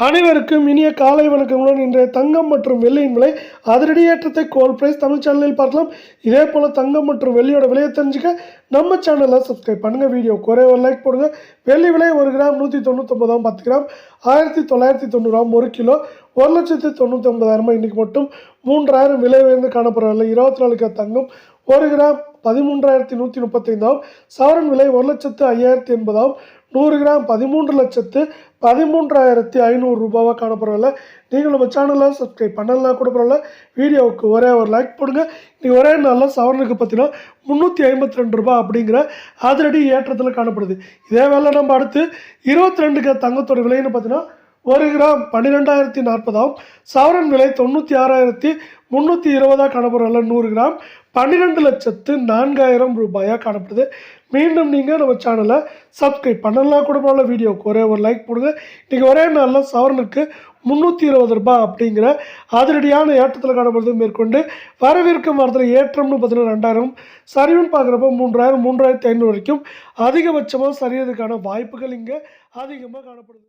அனைவருக்கும் இனிய காலை வணக்கங்களுடன் இன்றைய தங்கம் மற்றும் வெள்ளியின் விலை அதிரடி ஏற்றத்தை கோல்ட் பிரைஸ் தமிழ் சேனலில் பார்க்கலாம். இதே போல தங்கம் மற்றும் வெள்ளியோட விலையை தெரிஞ்சுக்க நம்ம சேனலை சப்ஸ்கிரைப் பண்ணுங்க. வீடியோ ஒரே ஒரு லைக் போடுங்க. வெள்ளி விலை 1 கிராம் 199, 10 கிராம் 1990, 1 கிலோ 1,99,000. இன்னைக்கு மட்டும் 3000 விலை உயர்ந்து காணப்படவில்லை. 24 கேரட் தங்கம் 1 கிராம் 13,135, சவரன் விலை 1,05,080, 100 கிராம் 13,13,500 ரூபாவாக காணப்படவில்லை. நீங்கள் நம்ம சேனலில் சப்ஸ்கிரைப் பண்ணலாம் கூட பரவாயில்ல. வீடியோவுக்கு ஒரே ஒரு லைக் போடுங்க. இன்றைக்கி ஒரே நாளில் சவரனுக்கு பார்த்தீங்கன்னா 352 ரூபா அப்படிங்கிற அதிரடி ஏற்றத்தில் காணப்படுது. இதே வேலை நம்ம அடுத்து 22 தங்கத்தோட விலைன்னு பார்த்தீங்கன்னா 1 கிராம் 12,040, சவரன் விலை 96,320 காணப்படுறதில்ல. 100 கிராம் 12,04,000 ரூபாயாக காணப்படுது. மீண்டும் நீங்கள் நம்ம சேனலை சப்ஸ்கிரைப் பண்ணலாம் கூட போல. வீடியோவுக்கு ஒரே ஒரு லைக் போடுங்க. இன்றைக்கி ஒரே நாளில் சவரனுக்கு 320 ரூபாய் அப்படிங்கிற அதிரடியான ஏற்றத்தில் காணப்படுது. மேற்கொண்டு வரவிருக்கும் வாரத்தில் ஏற்றம்னு பார்த்தீங்கன்னா 2000, சரிவுன்னு பார்க்குறப்ப 3000, 3500 வரைக்கும் அதிகபட்சமாக சரியறதுக்கான வாய்ப்புகள் இங்கே அதிகமாக காணப்படுது.